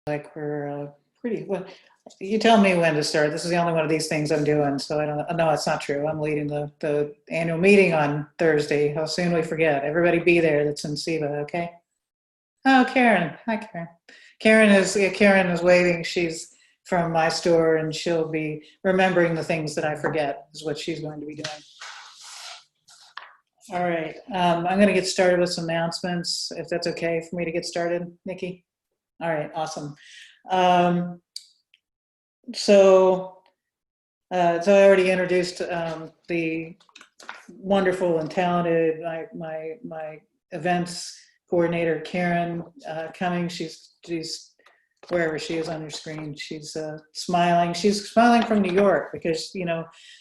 like we're pretty, well, you tell me when to start. This is the only one of these things I'm doing, so I don't, no, it's not true. I'm leading the annual meeting on Thursday. How soon we forget. Everybody be there that's in SIVA, okay? Oh, Karen. Hi, Karen. Karen is waiting. She's from my store, and she'll be remembering the things that I forget is what she's going to be doing. All right, I'm going to get started with some announcements, if that's okay for me to get started, Nikki. All right, awesome. So I already introduced the wonderful and talented my events coordinator, Karen Cummings. She's wherever she is on your screen. She's smiling. She's smiling from New York because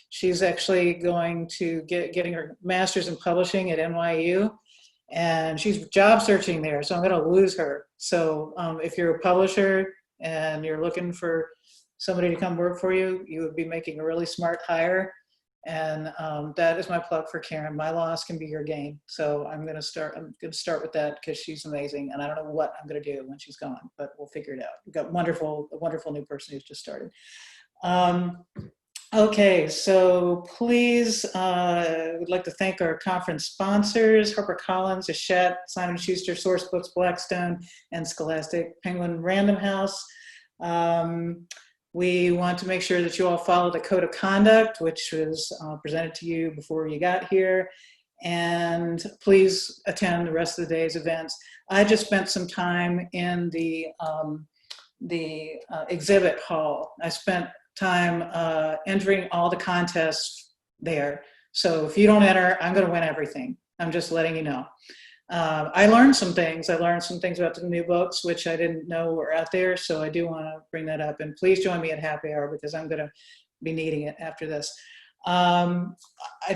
she's actually going to getting her master's in publishing at NYU, and she's job searching there. So I'm going to lose her. So if you're a publisher and you're looking for somebody to come work for you, you would be making a really smart hire. And that is my plug for Karen. My loss can be your gain. So I'm going to start with that because she's amazing. And I don't know what I'm going to do when she's gone, but we'll figure it out. We've got a wonderful new person who's just started. Okay, so please, we'd like to thank our conference sponsors, HarperCollins, Hachette, Simon & Schuster, Sourcebooks, Blackstone, and Scholastic, Penguin Random House. We want to make sure that you all follow the code of conduct, which was presented to you before you got here. And please attend the rest of the day's events. I just spent some time in the exhibit hall. I spent time entering all the contests there. So if you don't enter, I'm going to win everything. I'm just letting you know. I learned some things. I learned some things about the new books, which I didn't know were out there. So I do want to bring that up. And please join me at happy hour because I'm going to be needing it after this. I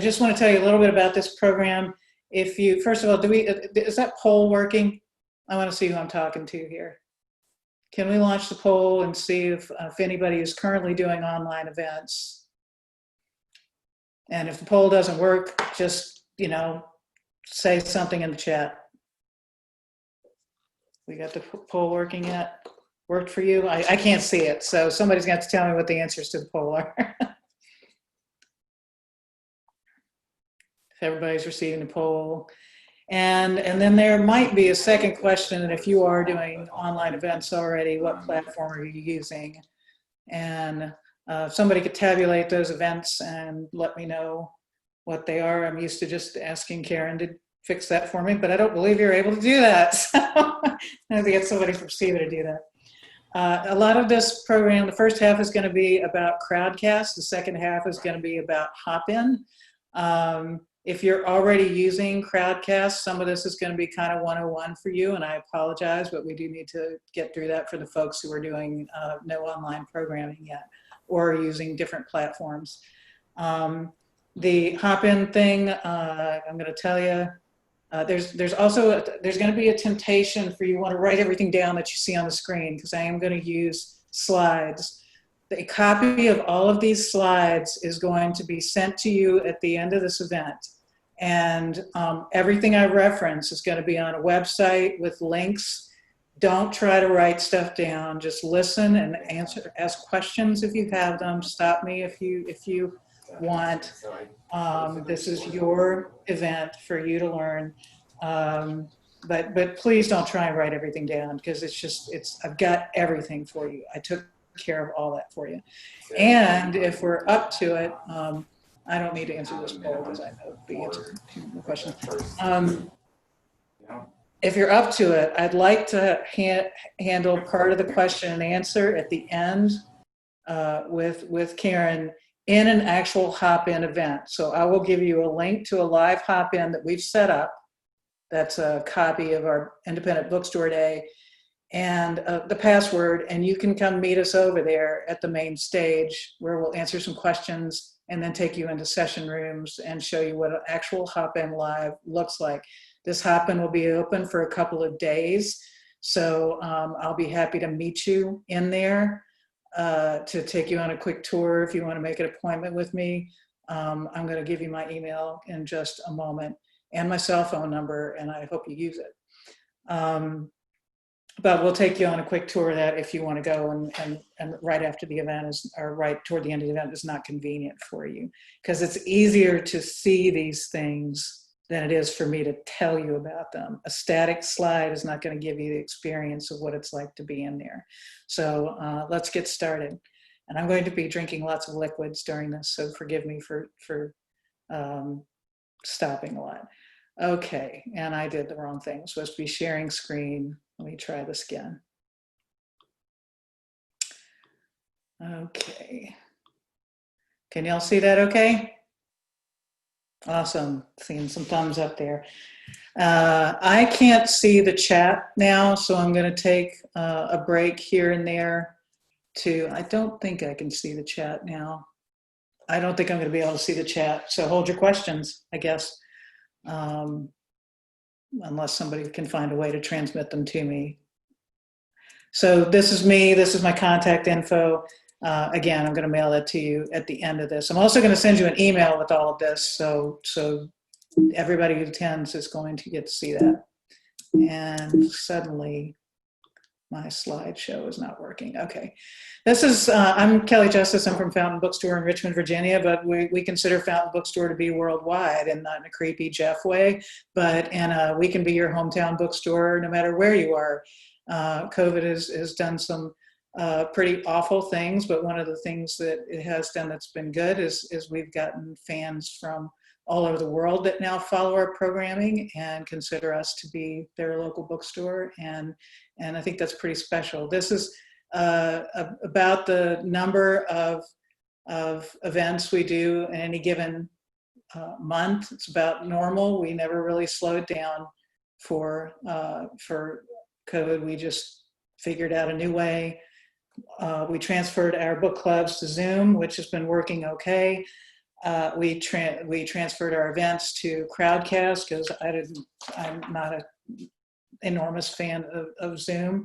just want to tell you a little bit about this program. If you, first of all, is that poll working? I want to see who I'm talking to here. Can we launch the poll and see if anybody is currently doing online events? And if the poll doesn't work, just, say something in the chat. We got the poll working yet? Worked for you? I can't see it, so somebody's got to tell me what the answers to the poll are. If everybody's receiving the poll. And then there might be a second question, and if you are doing online events already, what platform are you using? And if somebody could tabulate those events and let me know what they are. I'm used to just asking Karen to fix that for me, but I don't believe you're able to do that. So I have to get somebody from SIVA to do that. A lot of this program, the first half is going to be about Crowdcast. The second half is going to be about Hopin. If you're already using Crowdcast, some of this is going to be kind of 101 for you, and I apologize, but we do need to get through that for the folks who are doing no online programming yet or using different platforms. The Hopin thing, I'm going to tell you, there's going to be a temptation for you want to write everything down that you see on the screen because I am going to use slides. A copy of all of these slides is going to be sent to you at the end of this event. And everything I reference is going to be on a website with links. Don't try to write stuff down. Just listen and ask questions if you have them. Stop me if you want. This is your event for you to learn. But please don't try and write everything down because I've got everything for you. I took care of all that for you. And if we're up to it, I don't need to answer this poll because I know the answer to the question. If you're up to it, I'd like to handle part of the question and answer at the end with Karen in an actual Hopin event. So I will give you a link to a live Hopin that we've set up. That's a copy of our Independent Bookstore Day and the password, and you can come meet us over there at the main stage where we'll answer some questions and then take you into session rooms and show you what an actual Hopin live looks like. This Hopin will be open for a couple of days, so I'll be happy to meet you in there to take you on a quick tour if you want to make an appointment with me. I'm going to give you my email in just a moment and my cell phone number, and I hope you use it. but we'll take you on a quick tour of that if you want to go, and right after the event is, or right toward the end of the event is not convenient for you, because it's easier to see these things than it is for me to tell you about them. A static slide is not going to give you the experience of what it's like to be in there. So let's get started. And I'm going to be drinking lots of liquids during this, so forgive me for stopping a lot. Okay, and I did the wrong thing. I'm supposed to be sharing screen. Let me try this again. Okay. Can y'all see that okay? Awesome, seeing some thumbs up there. I can't see the chat now, so I'm going to take a break here and there I don't think I can see the chat now. I don't think I'm going to be able to see the chat, so hold your questions, I guess. Unless somebody can find a way to transmit them to me. So this is me, this is my contact info. Again, I'm going to mail that to you at the end of this. I'm also going to send you an email with all of this, so everybody who attends is going to get to see that. And suddenly my slideshow is not working. Okay, this is, I'm Kelly Justice. I'm from Fountain Bookstore in Richmond, Virginia, but we consider Fountain Bookstore to be worldwide, and not in a creepy Jeff way, but we can be your hometown bookstore no matter where you are. COVID has done some pretty awful things, but one of the things that it has done that's been good is we've gotten fans from all over the world that now follow our programming and consider us to be their local bookstore, and I think that's pretty special. This is about the number of events we do in any given month. It's about normal. We never really slowed down for COVID. We just figured out a new way. We transferred our book clubs to Zoom, which has been working okay. We transferred our events to Crowdcast because I'm not an enormous fan of Zoom,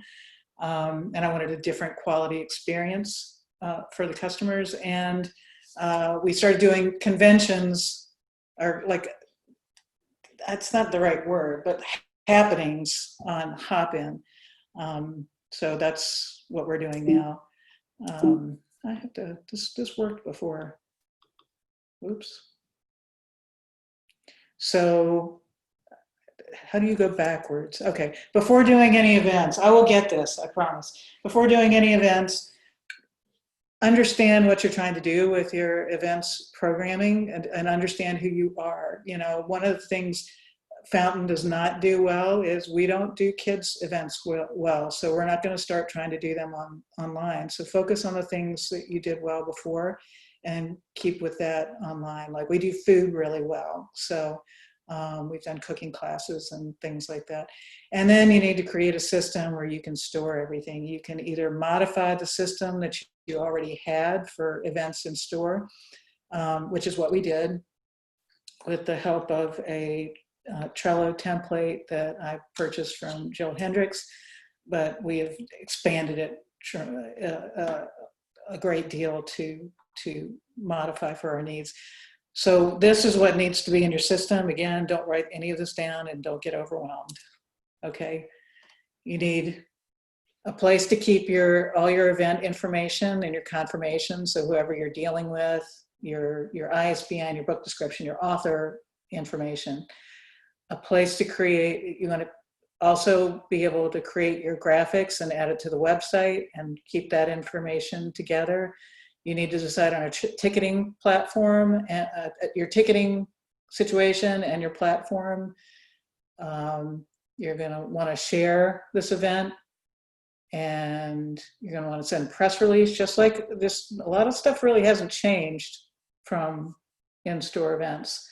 and I wanted a different quality experience for the customers. And we started doing conventions, or like, that's not the right word, but happenings on Hopin. So that's what we're doing now. I have to, this worked before. Oops. So how do you go backwards? Okay, before doing any events, I will get this, I promise. Before doing any events, understand what you're trying to do with your events programming, and understand who you are. You know, one of the things Fountain does not do well is we don't do kids events well, so we're not going to start trying to do them online. So focus on the things that you did well before and keep with that online. Like, we do food really well, so we've done cooking classes and things like that. And then you need to create a system where you can store everything. You can either modify the system that you already had for events in store, which is what we did with the help of a Trello template that I purchased from Jill Hendricks, but we have expanded it a great deal to modify for our needs. So this is what needs to be in your system. Again, don't write any of this down and don't get overwhelmed, okay? You need a place to keep all your event information and your confirmation, so whoever you're dealing with, your ISBN, your book description, your author information. A place to create, you want to also be able to create your graphics and add it to the website and keep that information together. You need to decide on a ticketing platform, your ticketing situation and your platform. You're going to want to share this event, and you're going to want to send press release. Just like this, a lot of stuff really hasn't changed from in-store events.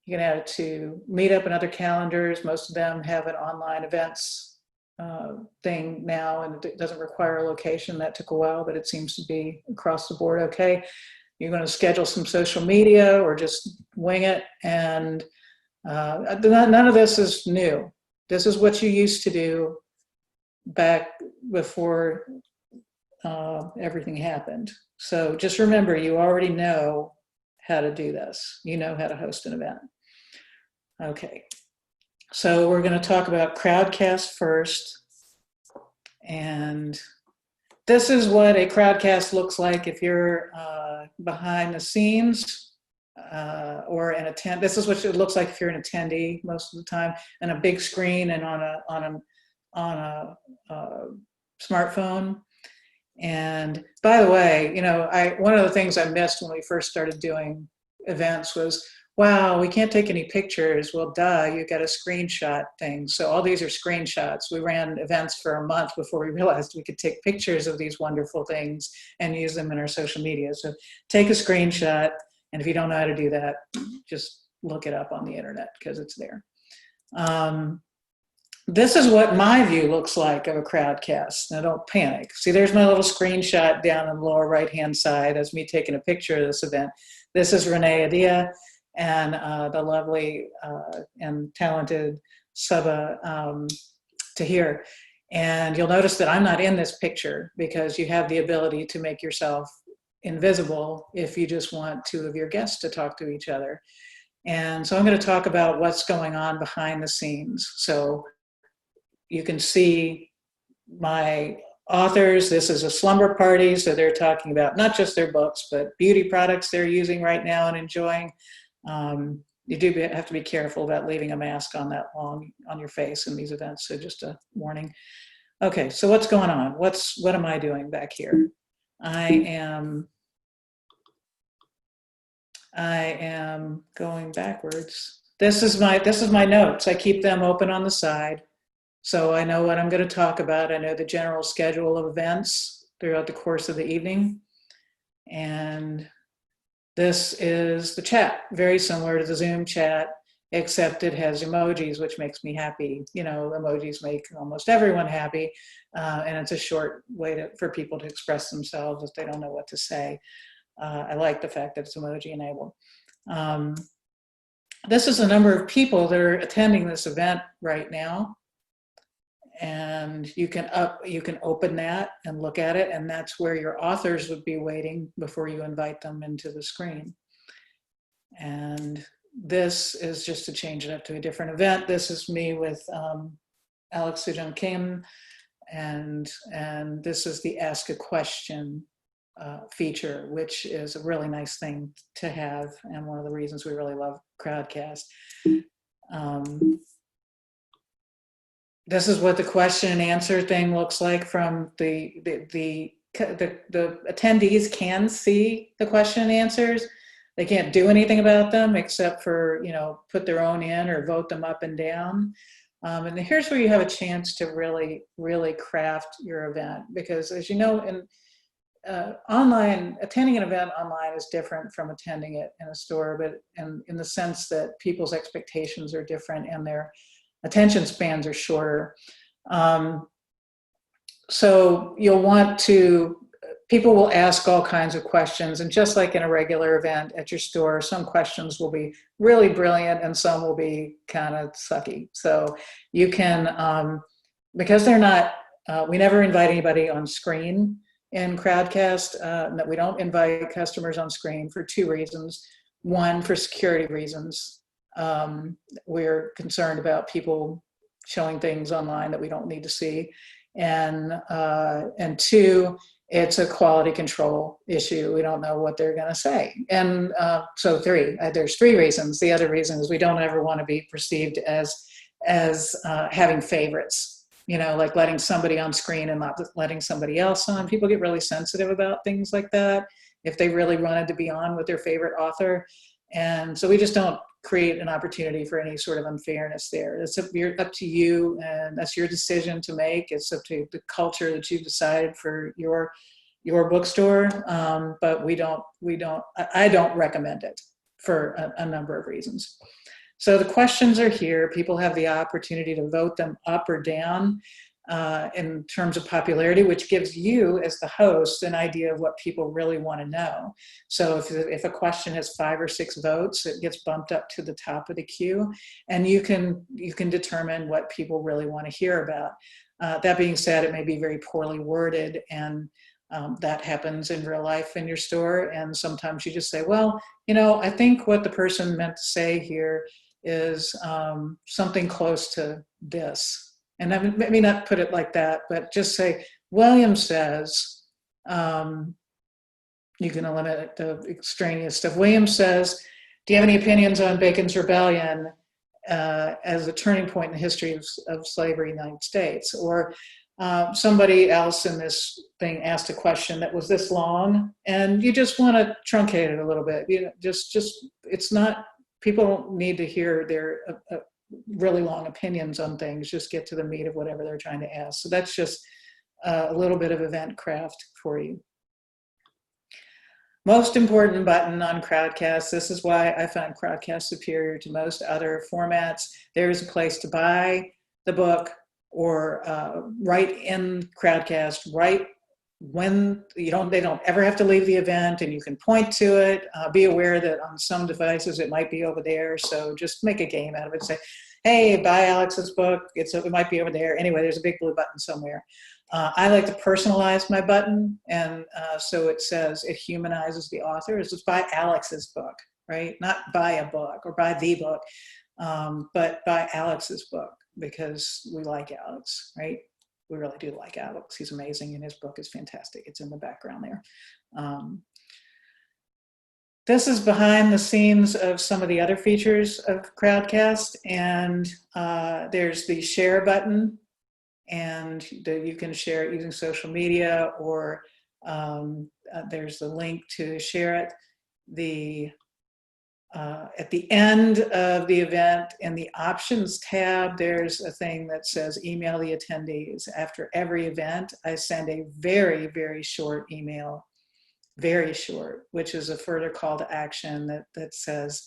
You can add it to Meetup and other calendars. Most of them have an online events thing now, and it doesn't require a location. That took a while, but it seems to be across the board okay. You're going to schedule some social media or just wing it, and none of this is new. This is what you used to do back before everything happened. So just remember, you already know how to do this. You know how to host an event. Okay, so we're going to talk about Crowdcast first. And this is what a crowdcast looks like if you're behind the scenes or an attend. This is what it looks like if you're an attendee most of the time, and a big screen and on a smartphone. And by the way, one of the things I missed when we first started doing events was, wow, we can't take any pictures. Well, duh, you got a screenshot thing. So all these are screenshots. We ran events for a month before we realized we could take pictures of these wonderful things and use them in our social media. So take a screenshot. And if you don't know how to do that, just look it up on the internet because it's there. This is what my view looks like of a crowdcast. Now don't panic. See, there's my little screenshot down in the lower right-hand side. That's me taking a picture of this event. This is Renee Adia and the lovely and talented Saba Tahir. And you'll notice that I'm not in this picture because you have the ability to make yourself invisible if you just want two of your guests to talk to each other. And so I'm going to talk about what's going on behind the scenes. So you can see my authors. This is a slumber party, so they're talking about not just their books, but beauty products they're using right now and enjoying. You do have to be careful about leaving a mask on that long on your face in these events, so just a warning. Okay, so what's going on? What am I doing back here? I am going backwards. This is my notes. I keep them open on the side. So I know what I'm going to talk about. I know the general schedule of events throughout the course of the evening. And this is the chat, very similar to the Zoom chat, except it has emojis, which makes me happy. Emojis make almost everyone happy. And it's a short way for people to express themselves if they don't know what to say. I like the fact that it's emoji enabled. This is the number of people that are attending this event right now. And you can open that and look at it, and that's where your authors would be waiting before you invite them into the screen. And this is just to change it up to a different event. This is me with Alex Sujung Kim, and this is the Ask a Question feature, which is a really nice thing to have, and one of the reasons we really love Crowdcast. This is what the question and answer thing looks like from the attendees can see the question and answers. They can't do anything about them except for, put their own in or vote them up and down. And here's where you have a chance to really, really craft your event, because as you know, in attending an event online is different from attending it in a store, but in the sense that people's expectations are different and their attention spans are shorter. So people will ask all kinds of questions, and just like in a regular event at your store, some questions will be really brilliant and some will be kind of sucky. So you can, because they're not, we never invite anybody on screen in Crowdcast. That we don't invite customers on screen for two reasons. One, for security reasons. We're concerned about people showing things online that we don't need to see, and two, it's a quality control issue. We don't know what they're going to say, and so there's three reasons. The other reason is we don't ever want to be perceived as having favorites, like letting somebody on screen and not letting somebody else on. People get really sensitive about things like that if they really wanted to be on with their favorite author, and so we just don't create an opportunity for any sort of unfairness there. It's up to you, and that's your decision to make. It's up to the culture that you've decided for your bookstore, but I don't recommend it for a number of reasons. So the questions are here. People have the opportunity to vote them up or down in terms of popularity, which gives you as the host an idea of what people really want to know. So if a question has 5 or 6 votes, it gets bumped up to the top of the queue, and you can determine what people really want to hear about. That being said, it may be very poorly worded, and that happens in real life in your store. And sometimes you just say, well, I think what the person meant to say here is something close to this. and I may not put it like that, but just say, William says, you can eliminate the extraneous stuff. William says, do you have any opinions on Bacon's Rebellion as a turning point in the history of slavery in the United States? Or somebody else in this thing asked a question that was this long, and you just want to truncate it a little bit. You know, just it's not, people don't need to hear their really long opinions on things. Just get to the meat of whatever they're trying to ask. So that's just a little bit of event craft for you. Most important button on Crowdcast. This is why I find Crowdcast superior to most other formats. There is a place to buy the book, or write in Crowdcast, right when they don't ever have to leave the event, and you can point to it. Be aware that on some devices it might be over there, so just make a game out of it. Say, hey, buy Alex's book. It might be over there. Anyway, there's a big blue button somewhere. I like to personalize my button, and so it says, it humanizes the author. It's just buy Alex's book, right? Not buy a book or buy the book, but buy Alex's book, because we like Alex, right? We really do like Alex. He's amazing, and his book is fantastic. It's in the background there. This is behind the scenes of some of the other features of Crowdcast, and there's the share button, and you can share it using social media, or there's the link to share it. At the end of the event, in the options tab, there's a thing that says email the attendees. After every event, I send a very, very short email, very short, which is a further call to action that says,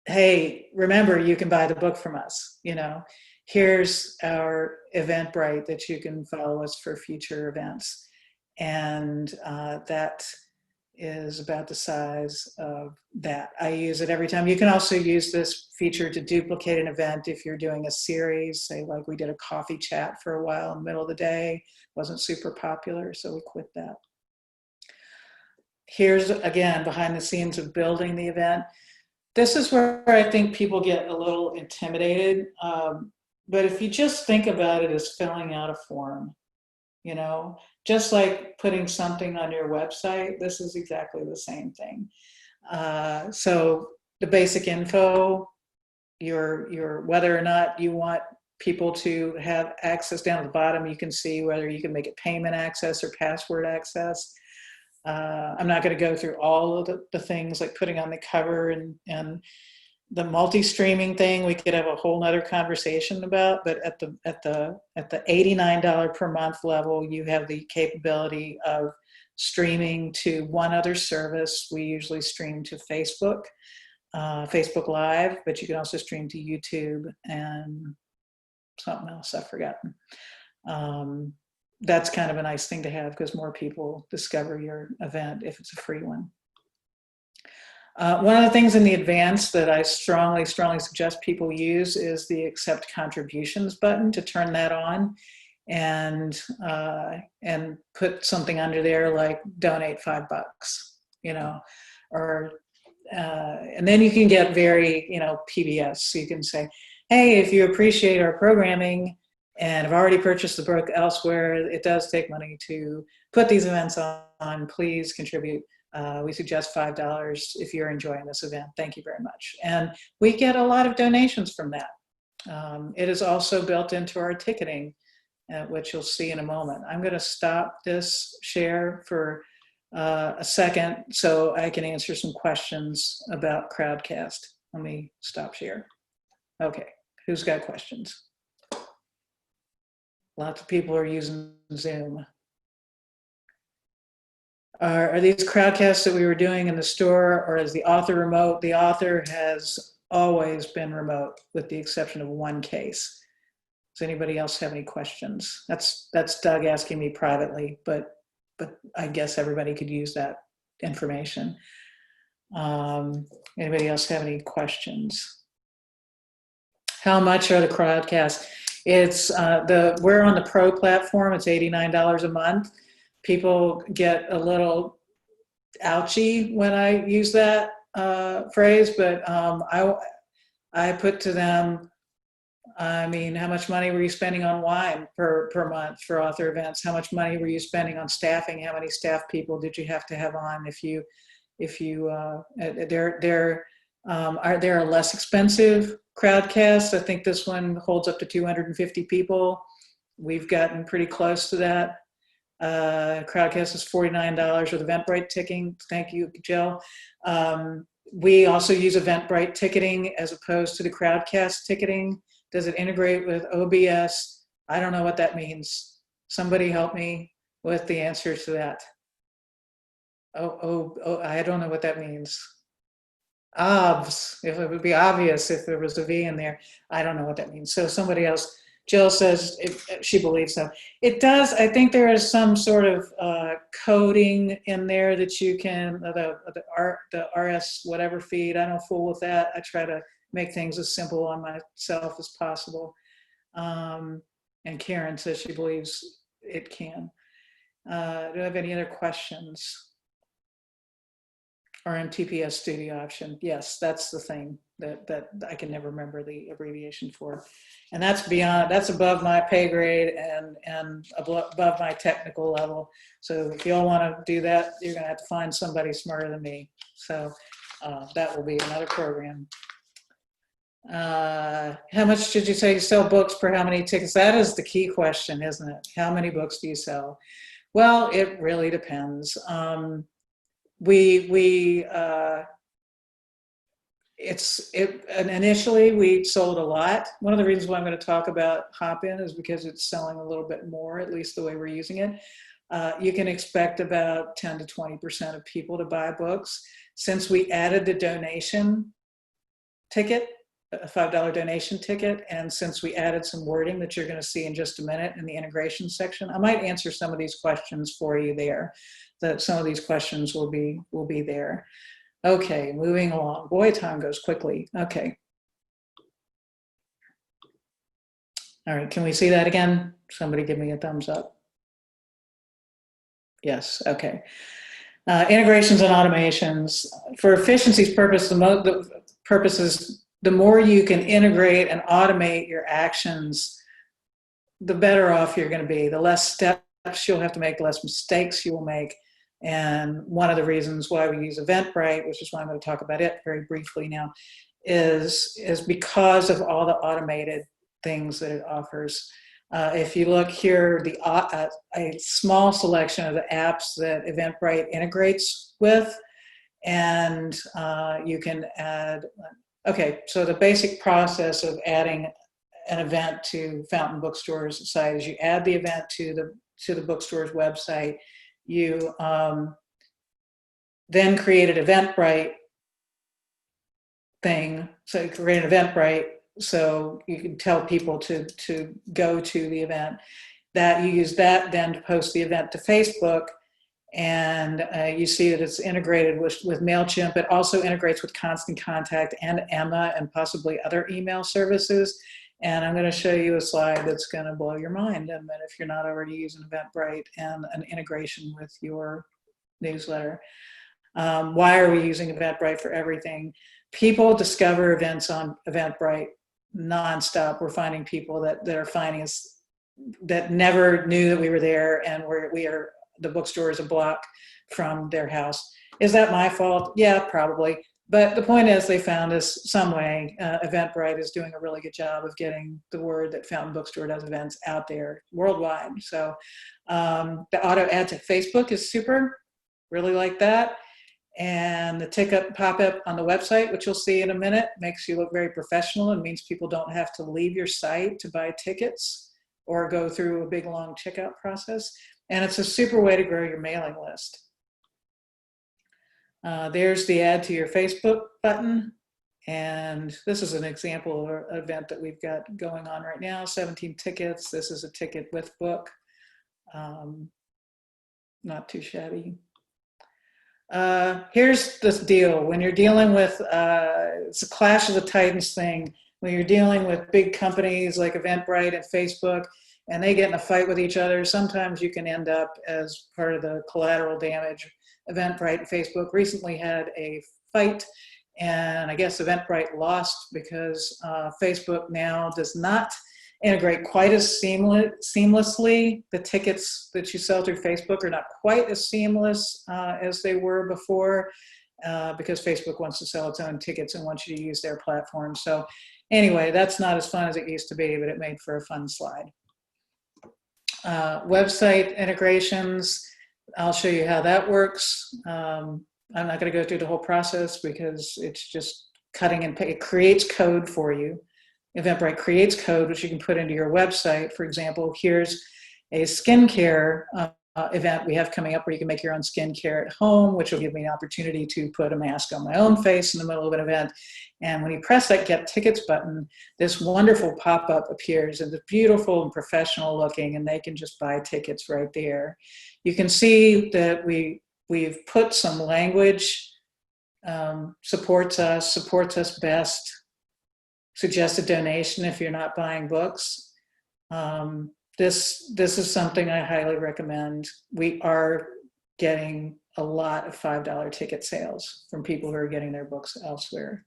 hey, remember, you can buy the book from us. You know, here's our Eventbrite that you can follow us for future events. And that is about the size of that. I use it every time. You can also use this feature to duplicate an event if you're doing a series, say like we did a coffee chat for a while in the middle of the day. Wasn't super popular, so we quit that. Here's, again, behind the scenes of building the event. This is where I think people get a little intimidated. But if you just think about it as filling out a form, you know, just like putting something on your website, this is exactly the same thing. So the basic info, your whether or not you want people to have access, down at the bottom, you can see whether you can make it payment access or password access. I'm not going to go through all of the things like putting on the cover and the multi-streaming thing. We could have a whole nother conversation about, but at the $89 per month level, you have the capability of streaming to one other service. We usually stream to Facebook Live, but you can also stream to YouTube and something else I've forgotten. That's kind of a nice thing to have, because more people discover your event if it's a free one. One of the things in the advanced that I strongly suggest people use is the accept contributions button, to turn that on and put something under there like donate $5, you know, or and then you can get very, you know, PBS. So you can say, hey, if you appreciate our programming and have already purchased the book elsewhere, it does take money to put these events on, please contribute. We suggest $5 if you're enjoying this event. Thank you very much. And we get a lot of donations from that. It is also built into our ticketing, which you'll see in a moment. I'm going to stop this share for a second so I can answer some questions about Crowdcast. Let me stop share. Okay, who's got questions? Lots of people are using Zoom. Are these crowdcasts that we were doing in the store, or is the author remote? The author has always been remote, with the exception of one case. Does anybody else have any questions? That's Doug asking me privately, but I guess everybody could use that information. Anybody else have any questions? How much are the crowdcasts? It's we're on the Pro platform. It's $89 a month. People get a little ouchy when I use that phrase, but I put to them, I mean, how much money were you spending on wine per month for author events? How much money were you spending on staffing? How many staff people did you have to have on if you are there a less expensive crowdcast? I think this one holds up to 250 people. We've gotten pretty close to that. Crowdcast is $49 with Eventbrite ticketing. Thank you, Jill. We also use Eventbrite ticketing as opposed to the Crowdcast ticketing. Does it integrate with OBS? I don't know what that means. Somebody help me with the answer to that. Oh, I don't know what that means. Obs, if it would be obvious if there was a V in there. I don't know what that means. So somebody else, Jill says she believes so. It does, I think there is some sort of coding in there that you can, the RS whatever feed, I don't fool with that. I try to make things as simple on myself as possible. And Karen says she believes it can. Do I have any other questions? Or MTPS Studio option. Yes, that's the thing that I can never remember the abbreviation for. And that's beyond, that's above my pay grade and above my technical level. So if you all want to do that, you're going to have to find somebody smarter than me. So that will be another program. How much did you say you sell books per how many tickets? That is the key question, isn't it? How many books do you sell? Well, it really depends. Initially we sold a lot. One of the reasons why I'm going to talk about Hopin is because it's selling a little bit more, at least the way we're using it. You can expect about 10 to 20% of people to buy books. Since we added the donation ticket, a $5 donation ticket, and since we added some wording that you're going to see in just a minute in the integration section, I might answer some of these questions for you there. That some of these questions will be there. Okay, moving along. Boy, time goes quickly. Okay. All right, can we see that again? Somebody give me a thumbs up. Yes, okay. Integrations and automations. For efficiency's purpose, the more you can integrate and automate your actions, the better off you're going to be. The less steps you'll have to make, the less mistakes you will make. And one of the reasons why we use Eventbrite, which is why I'm going to talk about it very briefly now, is because of all the automated things that it offers. If you look here, a small selection of the apps that Eventbrite integrates with, and you can add, okay, so the basic process of adding an event to Fountain Bookstore's site is you add the event to the bookstore's website. You then create an Eventbrite thing. So you create an Eventbrite so you can tell people to go to the event. That you use that then to post the event to Facebook, and you see that it's integrated with MailChimp. It also integrates with Constant Contact and Emma and possibly other email services. And I'm going to show you a slide that's going to blow your mind in a minute if you're not already using Eventbrite and an integration with your newsletter. Why are we using Eventbrite for everything? People discover events on Eventbrite nonstop. We're finding people that are finding us that never knew that we were there, and the bookstore is a block from their house. Is that my fault? Yeah, probably. But the point is they found us some way. Eventbrite is doing a really good job of getting the word that Fountain Bookstore does events out there worldwide. So the auto add to Facebook is super, really like that. And the pop-up on the website, which you'll see in a minute, makes you look very professional and means people don't have to leave your site to buy tickets or go through a big long checkout process. And it's a super way to grow your mailing list. There's the add to your Facebook button. And this is an example of an event that we've got going on right now, 17 tickets. This is a ticket with book. Not too shabby. Here's this deal. When you're dealing with, it's a Clash of the Titans thing, when you're dealing with big companies like Eventbrite and Facebook, and they get in a fight with each other, sometimes you can end up as part of the collateral damage. Eventbrite and Facebook recently had a fight, And I guess Eventbrite lost because Facebook now does not integrate quite as seamlessly. The tickets that you sell through Facebook are not quite as seamless as they were before because Facebook wants to sell its own tickets and wants you to use their platform. So anyway, that's not as fun as it used to be, but it made for a fun slide. Website integrations, I'll show you how that works. I'm not going to go through the whole process because it's just cutting and paste. It creates code for you. Eventbrite creates code which you can put into your website. For example, here's a skincare event we have coming up where you can make your own skincare at home, which will give me an opportunity to put a mask on my own face in the middle of an event. And when you press that Get Tickets button, this wonderful pop-up appears, and it's beautiful and professional looking, and they can just buy tickets right there. You can see that we've put some language, supports us best, suggested donation if you're not buying books. This is something I highly recommend. We are getting a lot of $5 ticket sales from people who are getting their books elsewhere.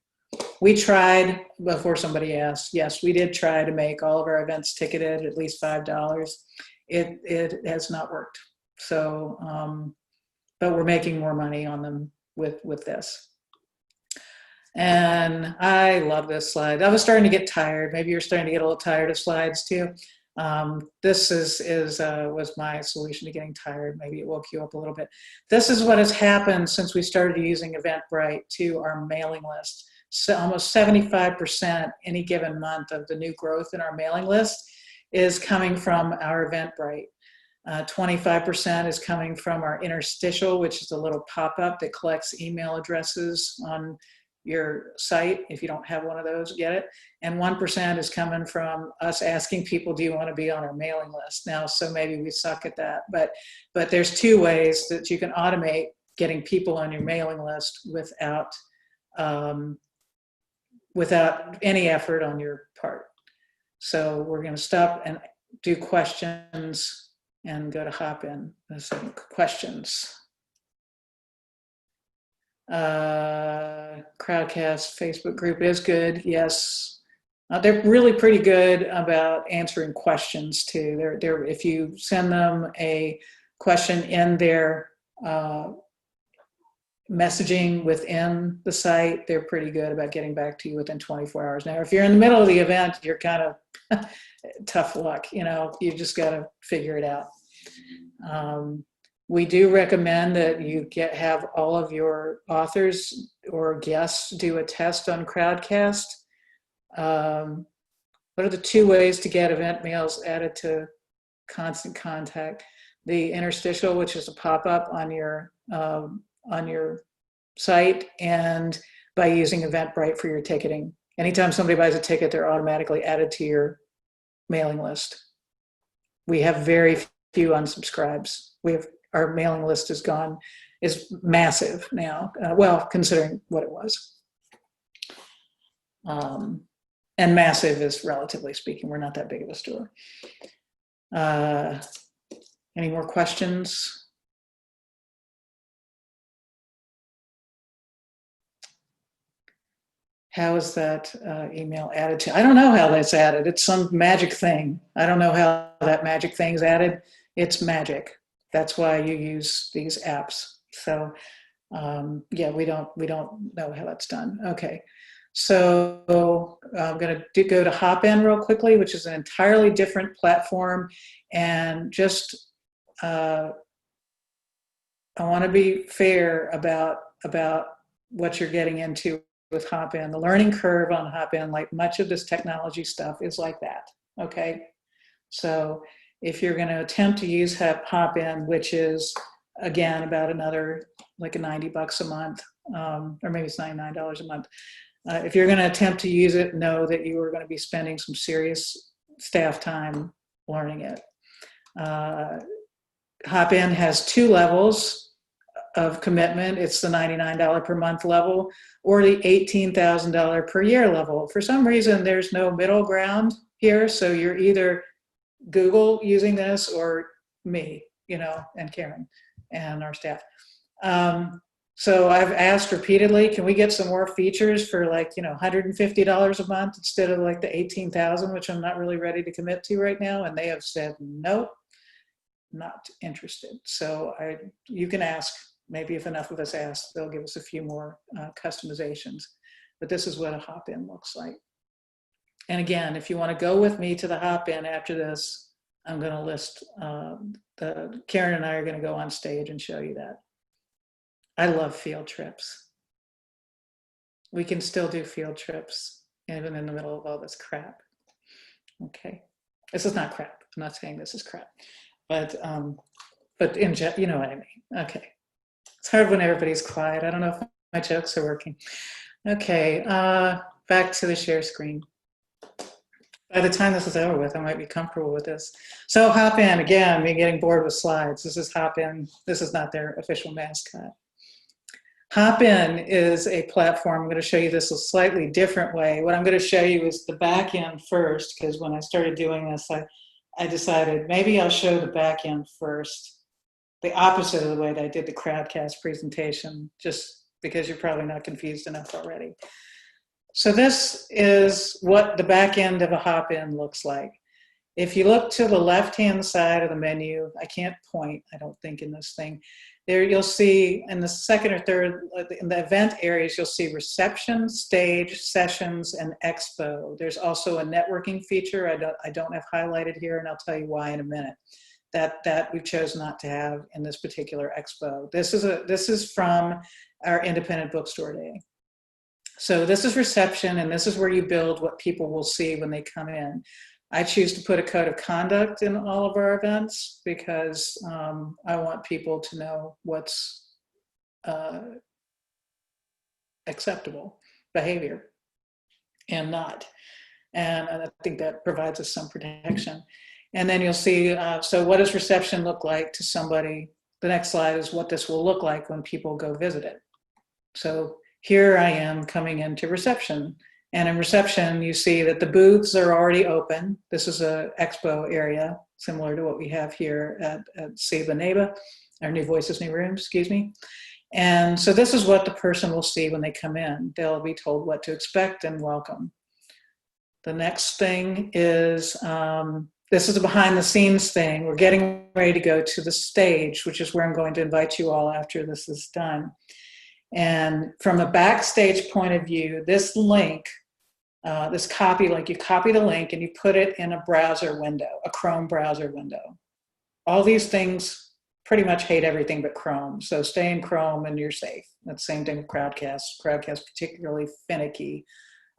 We tried, before somebody asked, yes, we did try to make all of our events ticketed at least $5. It has not worked. So, but we're making more money on them with this. And I love this slide. I was starting to get tired. Maybe you're starting to get a little tired of slides too. This was my solution to getting tired. Maybe it woke you up a little bit. This is what has happened since we started using Eventbrite to our mailing list. So almost 75% any given month of the new growth in our mailing list is coming from our Eventbrite. 25% is coming from our interstitial, which is a little pop-up that collects email addresses on your site. If you don't have one of those, get it. And 1% is coming from us asking people, do you want to be on our mailing list? Now, so maybe we suck at that, but there's two ways that you can automate getting people on your mailing list without any effort on your part. So we're going to stop and do questions and go to Hopin. Some questions. Crowdcast Facebook group is good. Yes. They're really pretty good about answering questions too. They're if you send them a question in their messaging within the site, they're pretty good about getting back to you within 24 hours. Now, if you're in the middle of the event, you're kind of tough luck. You know, you just got to figure it out. We do recommend that you have all of your authors or guests do a test on Crowdcast. What are the two ways to get event mails added to Constant Contact? The interstitial, which is a pop-up on your site, and by using Eventbrite for your ticketing. Anytime somebody buys a ticket, they're automatically added to your mailing list. We have very few unsubscribes. Our mailing list is massive now, well, considering what it was. And massive is relatively speaking, we're not that big of a store. Any more questions? How is that email added to? I don't know how that's added. It's some magic thing. I don't know how that magic thing's added. It's magic. That's why you use these apps. So yeah, we don't know how that's done. Okay, so I'm going to go to Hopin real quickly, which is an entirely different platform, and just I want to be fair about what you're getting into with Hopin. The learning curve on Hopin, like much of this technology stuff, is like that. Okay, so if you're going to attempt to use Hopin, which is again about another like $90 a month, or maybe it's $99 a month. If you're going to attempt to use it, know that you are going to be spending some serious staff time learning it. Hopin has two levels of commitment. It's the $99 per month level or the $18,000 per year level. For some reason, there's no middle ground here. So you're either Google using this or me, you know, and Karen and our staff. So I've asked repeatedly, can we get some more features for like, $150 a month instead of like the 18,000, which I'm not really ready to commit to right now. And they have said, nope, not interested. So you can ask, maybe if enough of us ask, they'll give us a few more customizations. But this is what a hop-in looks like. And again, if you want to go with me to the hop-in after this, I'm going to list, Karen and I are going to go on stage and show you that. I love field trips. We can still do field trips, even in the middle of all this crap. Okay. This is not crap. I'm not saying this is crap. But you know what I mean. Okay. It's hard when everybody's quiet. I don't know if my jokes are working. Okay. Back to the share screen. By the time this is over with, I might be comfortable with this. So Hopin, again, me getting bored with slides. This is Hopin. This is not their official mascot. Hopin is a platform. I'm going to show you this a slightly different way. What I'm going to show you is the back end first, because when I started doing this, I decided maybe I'll show the back end first, the opposite of the way that I did the Crowdcast presentation, just because you're probably not confused enough already. So this is what the back end of a Hopin looks like. If you look to the left-hand side of the menu, I can't point, I don't think, in this thing. There you'll see in the second or third, in the event areas, you'll see reception, stage, sessions, and expo. There's also a networking feature I don't have highlighted here, and I'll tell you why in a minute. That we chose not to have in this particular expo. This is from our independent bookstore day. So this is reception, and this is where you build what people will see when they come in. I choose to put a code of conduct in all of our events because I want people to know what's acceptable behavior and not. And I think that provides us some protection. And then you'll see, so what does reception look like to somebody? The next slide is what this will look like when people go visit it. So here I am coming into reception. And in reception, you see that the booths are already open. This is an expo area, similar to what we have here at Seba Neba, our New Voices, New Rooms, excuse me. And so this is what the person will see when they come in. They'll be told what to expect and welcome. The next thing is, this is a behind the scenes thing. We're getting ready to go to the stage, which is where I'm going to invite you all after this is done. And from a backstage point of view, this link, this copy link, you copy the link and you put it in a browser window, a Chrome browser window. All these things pretty much hate everything but Chrome. So stay in Chrome and you're safe. That's the same thing with Crowdcast. Crowdcast particularly finicky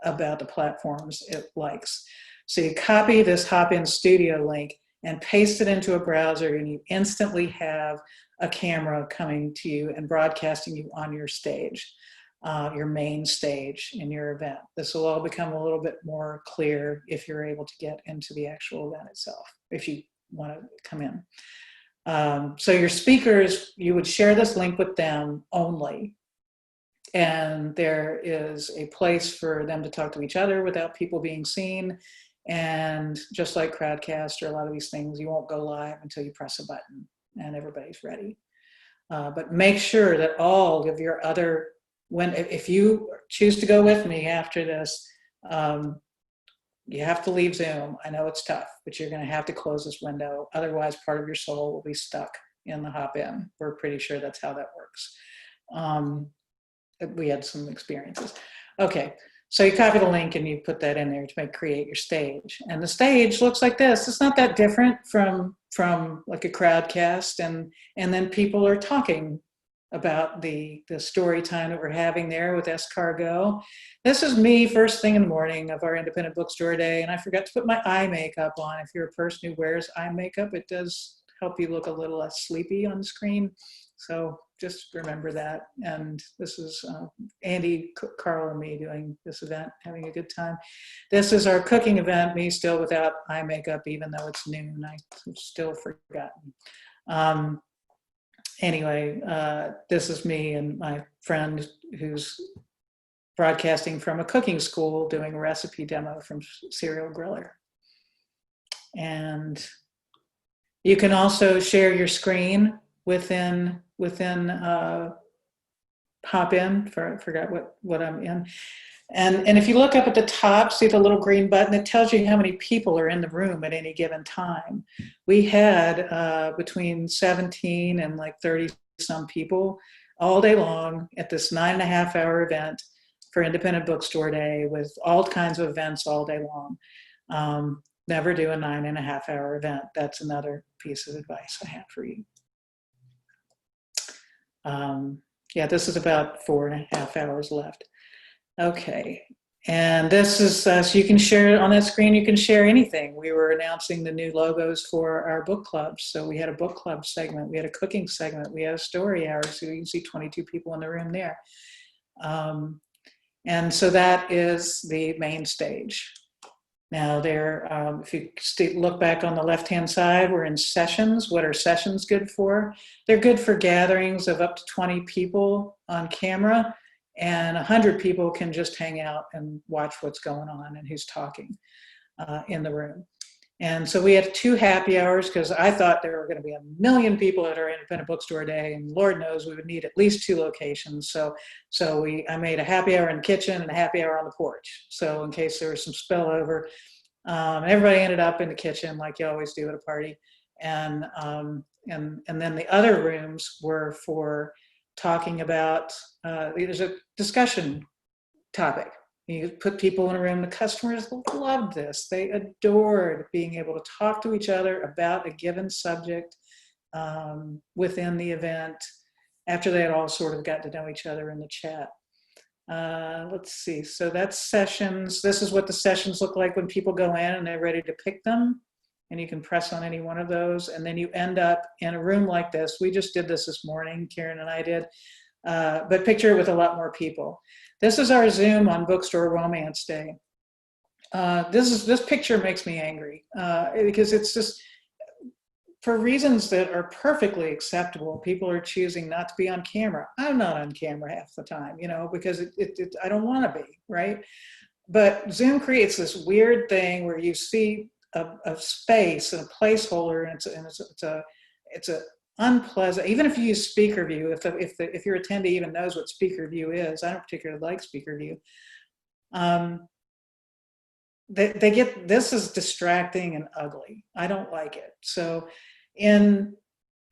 about the platforms it likes. So you copy this Hopin Studio link and paste it into a browser, and you instantly have a camera coming to you and broadcasting you on your stage, your main stage in your event. This will all become a little bit more clear if you're able to get into the actual event itself, if you want to come in. So your speakers, you would share this link with them only. And there is a place for them to talk to each other without people being seen. And just like Crowdcast or a lot of these things, you won't go live until you press a button and everybody's ready. But make sure that all of your other, if you choose to go with me after this, you have to leave Zoom. I know it's tough, but you're going to have to close this window. Otherwise, part of your soul will be stuck in the Hopin. We're pretty sure that's how that works. We had some experiences. Okay, so you copy the link and you put that in there to create your stage. And the stage looks like this. It's not that different from like a Crowdcast, and then people are talking about the story time that we're having there with Escargot. This is me first thing in the morning of our independent bookstore day, and I forgot to put my eye makeup on. If you're a person who wears eye makeup, it does help you look a little less sleepy on the screen. So just remember that. And this is Andy, Carl, and me doing this event, having a good time. This is our cooking event, me still without eye makeup, even though it's noon. I've still forgotten. Anyway, this is me and my friend who's broadcasting from a cooking school doing a recipe demo from Serial Griller. And you can also share your screen within hop in, forgot what I'm in. And if you look up at the top, see the little green button, it tells you how many people are in the room at any given time. We had between 17 and like 30 some people all day long at this 9.5-hour event for Independent Bookstore Day with all kinds of events all day long. Never do a 9.5-hour event. That's another piece of advice I have for you. Yeah, this is about 4.5 hours left. Okay, and this is, so you can share on that screen, you can share anything. We were announcing the new logos for our book clubs. So we had a book club segment, we had a cooking segment, we had a story hour, so you can see 22 people in the room there. And so that is the main stage. Now there, if you look back on the left-hand side, we're in sessions. What are sessions good for? They're good for gatherings of up to 20 people on camera, and 100 people can just hang out and watch what's going on and who's talking in the room. And so we had 2 happy hours because I thought there were going to be 1 million people at our Independent Bookstore Day, and Lord knows we would need at least 2 locations. So I made a happy hour in the kitchen and a happy hour on the porch. So in case there was some spillover, everybody ended up in the kitchen like you always do at a party. And then the other rooms were for talking about, there's a discussion topic. You put people in a room. The customers loved this. They adored being able to talk to each other about a given subject within the event after they had all sort of got to know each other in the chat. Let's see. So that's sessions. This is what the sessions look like when people go in and they're ready to pick them. And you can press on any one of those. And then you end up in a room like this. We just did this morning, Karen and I did. But picture it with a lot more people. This is our Zoom on Bookstore Romance Day. This picture makes me angry because it's just, for reasons that are perfectly acceptable, people are choosing not to be on camera. I'm not on camera half the time, because I don't want to be, right? But Zoom creates this weird thing where you see a space and a placeholder, and it's a unpleasant. Even if you use speaker view, if your attendee even knows what speaker view is, I don't particularly like speaker view. They get, this is distracting and ugly. I don't like it. So in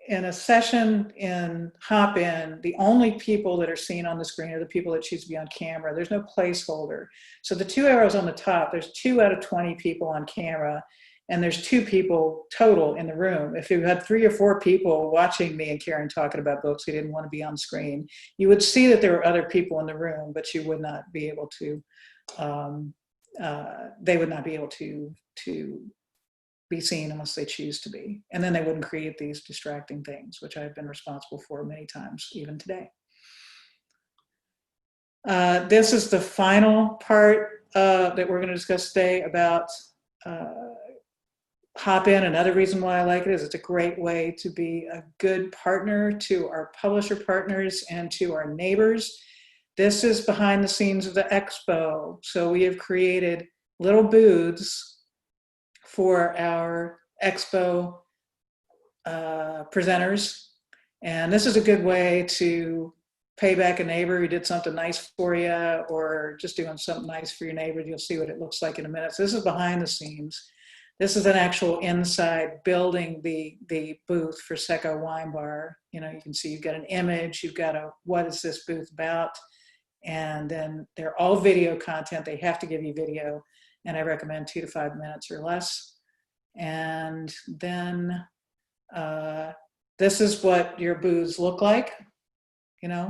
a session in Hopin, the only people that are seen on the screen are the people that choose to be on camera. There's no placeholder. So the 2 arrows on the top, there's 2 out of 20 people on camera, and there's 2 people total in the room. If you had 3 or 4 people watching me and Karen talking about books who didn't want to be on screen, you would see that there were other people in the room, but you would not be able to, they would not be able to be seen unless they choose to be. And then they wouldn't create these distracting things, which I've been responsible for many times, even today. This is the final part that we're going to discuss today about Hopin. Another reason why I like it is it's a great way to be a good partner to our publisher partners and to our neighbors. This is behind the scenes of the Expo. So we have created little booths for our Expo presenters. And this is a good way to pay back a neighbor who did something nice for you, or just doing something nice for your neighbor. You'll see what it looks like in a minute. So this is behind the scenes. This is an actual inside building the booth for Secco Wine Bar. You can see you've got an image, you've got what is this booth about? And then they're all video content. They have to give you video, and I recommend 2 to 5 minutes or less. And then this is what your booths look like.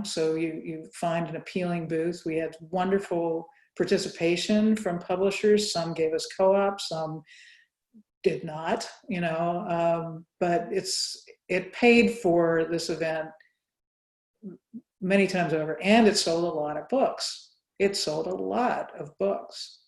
So you find an appealing booth. We had wonderful participation from publishers. Some gave us co-op, some did not, but it paid for this event many times over, and it sold a lot of books. It sold a lot of books.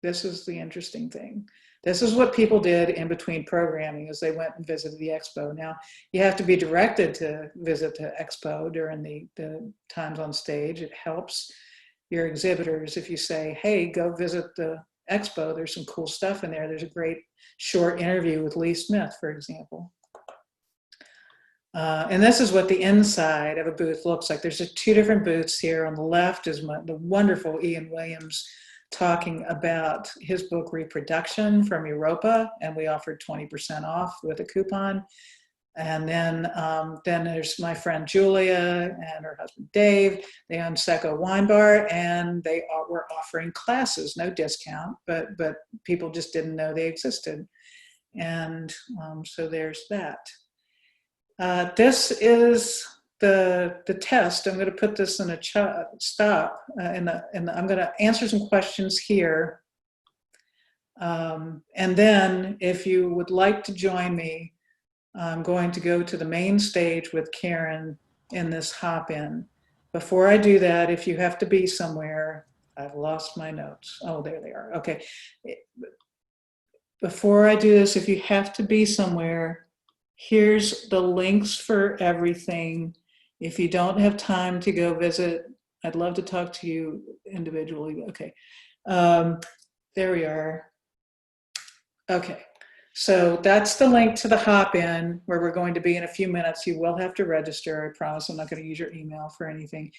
This is the interesting thing. This is what people did in between programming as they went and visited the Expo. Now, you have to be directed to visit the Expo during the times on stage. It helps your exhibitors if you say, hey, go visit the Expo. There's some cool stuff in there. There's a great short interview with Lee Smith, for example. And this is what the inside of a booth looks like. There's two different booths here. On the left is the wonderful Ian Williams talking about his book Reproduction from Europa, and we offered 20% off with a coupon. And then there's my friend Julia and her husband Dave. They own Secco Wine Bar, and they were offering classes, no discount, but people just didn't know they existed. And so there's that. This is the test. I'm going to put this in a stop, and I'm going to answer some questions here. And then if you would like to join me, I'm going to go to the main stage with Karen in this hop-in. Before I do that, if you have to be somewhere, I've lost my notes. Oh, there they are. Okay. Before I do this, if you have to be somewhere, here's the links for everything. If you don't have time to go visit, I'd love to talk to you individually. Okay. There we are. Okay. So that's the link to the hop-in where we're going to be in a few minutes. You will have to register. I promise I'm not going to use your email for anything.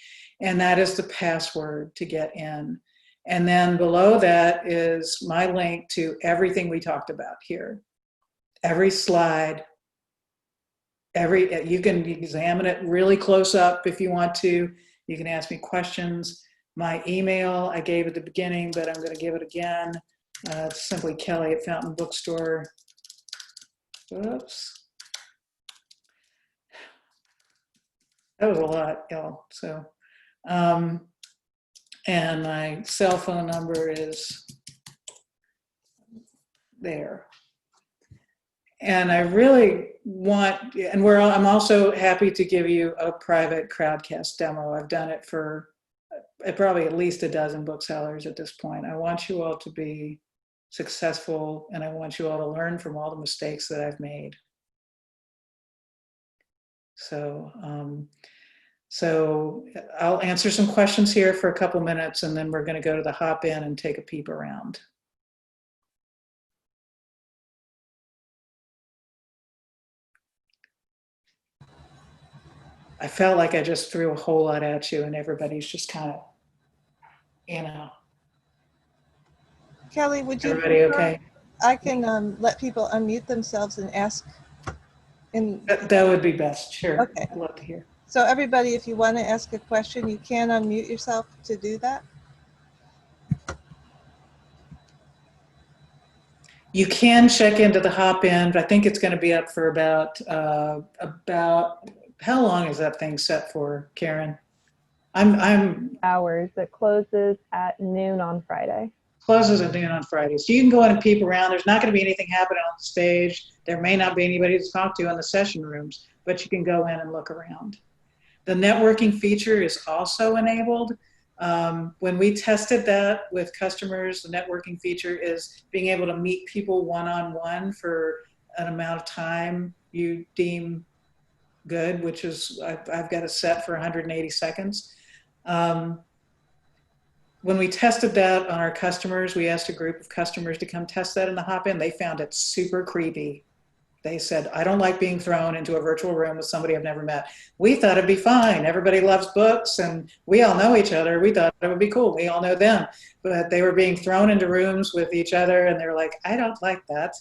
And that is the password to get in. And then below that is my link to everything we talked about here. Every slide, you can examine it really close up if you want to. You can ask me questions. My email I gave at the beginning, but I'm going to give it again. It's simply Kelly at Fountain Bookstore. Oops. That was a lot, y'all. So, and my cell phone number is there. And I really want, and I'm also happy to give you a private Crowdcast demo. I've done it for probably at least a dozen booksellers at this point. I want you all to be successful, and I want you all to learn from all the mistakes that I've made. So, so I'll answer some questions here for a couple minutes, and then we're going to go to the hop-in and take a peep around. I felt like I just threw a whole lot at you, and everybody's just kind of, you know. Kelly, would you? Everybody okay? I can let people unmute themselves and ask. That would be best. Sure. Okay. I'd love to hear. So everybody, if you want to ask a question, you can unmute yourself to do that. You can check into the hop-in, but I think it's going to be up for about how long is that thing set for, Karen? I'm hours. It closes at noon on Friday. Closes at noon on Friday. So you can go in and peep around. There's not going to be anything happening on the stage. There may not be anybody to talk to in the session rooms, but you can go in and look around. The networking feature is also enabled. When we tested that with customers, the networking feature is being able to meet people one-on-one for an amount of time you deem good, which is, I've got it set for 180 seconds. When we tested that on our customers, we asked a group of customers to come test that in the hop-in. They found it super creepy. They said, I don't like being thrown into a virtual room with somebody I've never met. We thought it'd be fine. Everybody loves books and we all know each other. We thought it would be cool. We all know them. But they were being thrown into rooms with each other and they're like, I don't like that.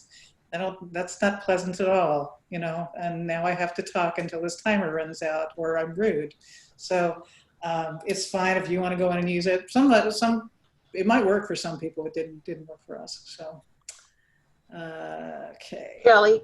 That's not pleasant at all, you know, and now I have to talk until this timer runs out or I'm rude. So it's fine if you want to go in and use it. It might work for some people. It didn't work for us. So, okay. Kelly.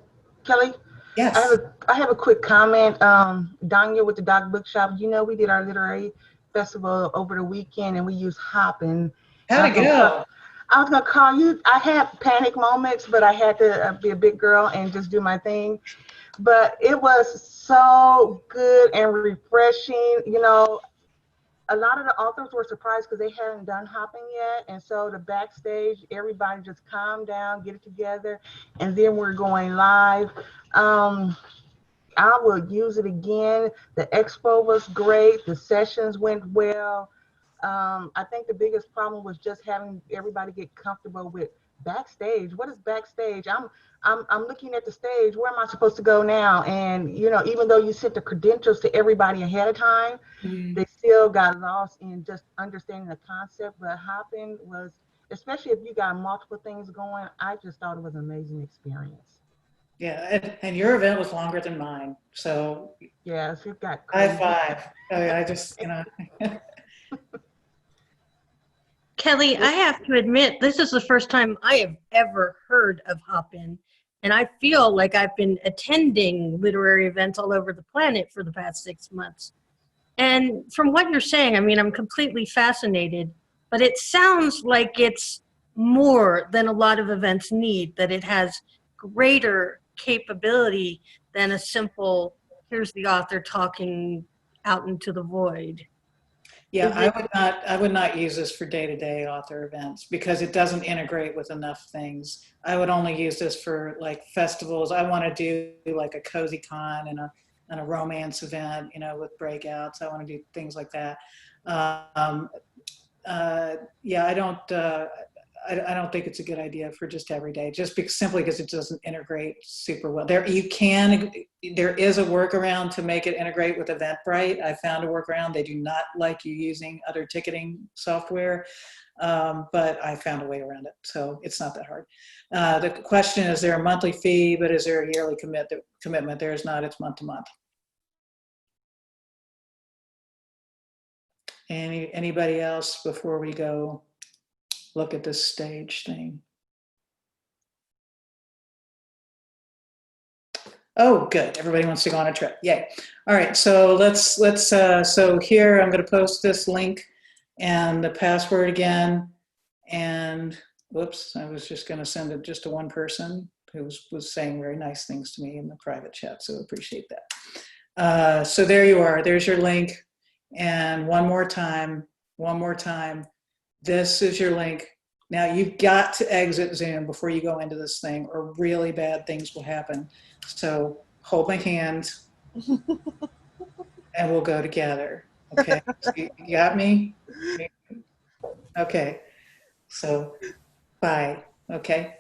Yes. I have a quick comment. Danya with the Doc Bookshop. You know, we did our literary festival over the weekend and we used Hopin. How'd it go? I was gonna call you. I had panic moments, but I had to be a big girl and just do my thing. But it was so good and refreshing. You know, a lot of the authors were surprised because they hadn't done Hopin yet. And so the backstage, everybody just calmed down, get it together. And then we're going live. I will use it again. The expo was great. The sessions went well. I think the biggest problem was just having everybody get comfortable with backstage. What is backstage? I'm looking at the stage. Where am I supposed to go now? And you know, even though you sent the credentials to everybody ahead of time, they still got lost in just understanding the concept. But Hopin was, especially if you got multiple things going, I just thought it was an amazing experience. Yeah, and your event was longer than mine, so Yes, it got high crazy. five. I just, Kelly, I have to admit, this is the first time I have ever heard of Hopin, and I feel like I've been attending literary events all over the planet for the past 6 months. And from what you're saying, I mean, I'm completely fascinated, but it sounds like it's more than a lot of events need, that it has greater capability than a simple, here's the author talking out into the void. yeah, Is it- I would not use this for day-to-day author events because it doesn't integrate with enough things. I would only use this for like festivals. I want to do like a cozy con and a romance event, with breakouts. I want to do things like that. Yeah, I don't think it's a good idea for just every day, just simply because it doesn't integrate super well. There is a workaround to make it integrate with Eventbrite. I found a workaround. They do not like you using other ticketing software, but I found a way around it, so it's not that hard. The question is there a monthly fee, but is there a yearly commitment? There is not. It's month to month. Anybody else before we go look at this stage thing? Oh, good. Everybody wants to go on a trip. Yay. All right. So so here I'm going to post this link and the password again. And whoops, I was just going to send it just to one person who was saying very nice things to me in the private chat. So appreciate that. So there you are. There's your link. And one more time, this is your link. Now you've got to exit Zoom before you go into this thing or really bad things will happen. So hold my hand and we'll go together. Okay, so you got me? Okay, so bye, okay?